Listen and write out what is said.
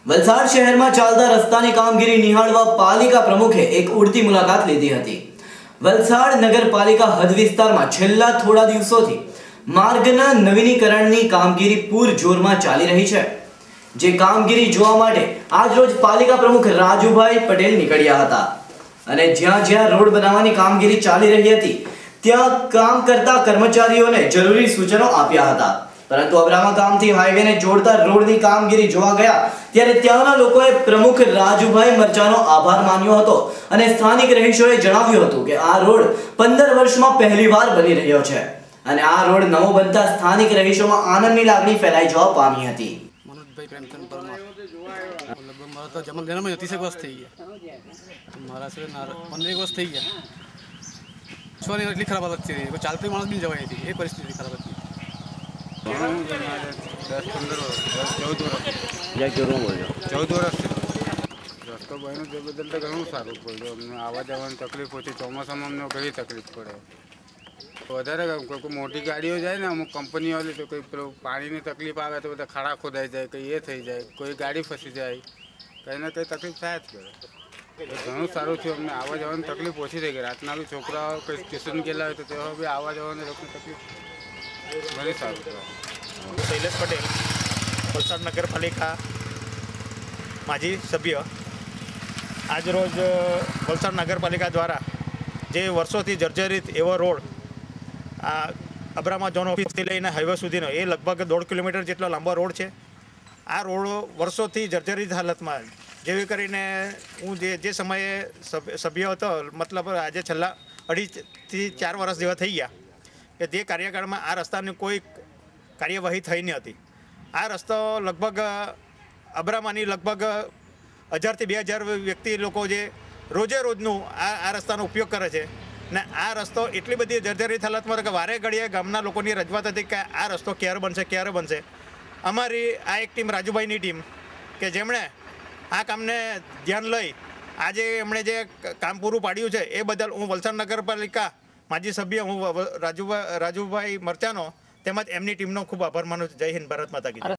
વલસાડ શહેરમાં ચાલતા રસ્તાની કામગીરી નિહાળવા પાલિકા પ્રમુખે એક ઉડતી મુલાકાત લીધી હતી। વલસાડ નગરપાલિકા હદ વિસ્તારમાં છેલ્લા થોડા દિવસોથી માર્ગના નવીનીકરણની કામગીરી પૂરજોરમાં ચાલી રહી છે। જે કામગીરી જોવા માટે આજરોજ પાલિકા પ્રમુખ રાજુભાઈ પટેલ નીકળ્યા હતા અને જ્યાં જ્યાં રોડ બનાવવાની કામગીરી ચાલી રહી હતી ત્યાં કામ કરતા કર્મચારીઓને જરૂરી સૂચનો આપ્યા હતા। પરંતુ અબ્રામા ગામથી હાઈવેને જોડતા રોડની કામગીરી જોવા ગયા ત્યારે ત્યાંના લોકોએ પ્રમુખ રાજુભાઈ મરચાનો આભાર માન્યો હતો અને સ્થાનિક રહીશોએ જણાવ્યું હતું કે આ રોડ 15 વર્ષમાં પહેલીવાર બની રહ્યો છે અને આ રોડ નવો બનતા સ્થાનિક રહીશોમાં આનંદની લાગણી ફેલાઈ જવા પામી હતી। मनोज भाई प्रेमचंद परमार लगभग मारा तो जन्म दिन में 30 वर्ष थी गया तो मारा से 15 वर्ष थी गया छोरी એટલી ખરાબ હાલત છે કોઈ ચાલતી માણસ બી જવાય હતી એ પરિસ્થિતિ ખરાબ હતી। 10-15 વર્ષ 14 વર્ષ રસ્તો બન્યો તે બદલ તો ઘણું સારું પડ્યું। અમને આવવા જવાની તકલીફ ઓછી, ચોમાસામાં અમને ઘણી તકલીફ પડે। વધારે કોઈ મોટી ગાડીઓ જાય ને અમુક કંપનીઓ વાળી તો કોઈ પેલું પાણીની તકલીફ આવે તો બધા ખાડા ખોદાઈ જાય, કંઈ એ થઈ જાય, કોઈ ગાડી ફસી જાય, કંઈ ને કંઈ તકલીફ થાય જ કરે। ઘણું સારું થયું, અમને આવવા જવાની તકલીફ ઓછી થઈ ગઈ। રાતના બી છોકરાઓ કંઈ સ્ટેશન ગયેલા હોય તો તેઓ બી આવવા જવાની લોકોની તકલીફ ઘણી સારું થયું। શૈલેષ પટેલ, વલસાડ નગરપાલિકા માજી સભ્ય। આજરોજ વલસાડ નગરપાલિકા દ્વારા જે વર્ષોથી જર્જરિત એવો રોડ આ અબ્રામા ઝોન ઓફિસથી લઈને હાઈવે સુધીનો એ લગભગ 1.5 કિલોમીટર જેટલો લાંબો રોડ છે। આ રોડ વર્ષોથી જર્જરિત હાલતમાં, જેવી કરીને હું જે સમયે સભ્ય હતો, મતલબ આજે છેલ્લા 2.5 થી 4 વર્ષ જેવા થઈ ગયા કે તે કાર્યકાળમાં આ રસ્તાની કોઈ કાર્યવાહી થઈ ન હતી। આ રસ્તો લગભગ અબ્રામાની લગભગ 1000 થી 2000 વ્યક્તિ લોકો જે રોજે રોજનું આ રસ્તાનો ઉપયોગ કરે છે ને આ રસ્તો એટલી બધી જર્જરિત હાલતમાં કે વારે ઘડીએ ગામના લોકોની રજૂઆત હતી કે આ રસ્તો ક્યારે બનશે। અમારી આ એક ટીમ, રાજુભાઈની ટીમ, કે જેમણે આ કામને ધ્યાન લઈ આજે એમણે જે કામ પૂરું પાડ્યું છે એ બદલ હું વલસાડ નગરપાલિકા માજી સભ્ય હું રાજુભાઈ મરચાનો તેમજ એમની ટીમનો ખૂબ આભાર માનું છું। જય હિન્દ, ભારત માતા કી જય।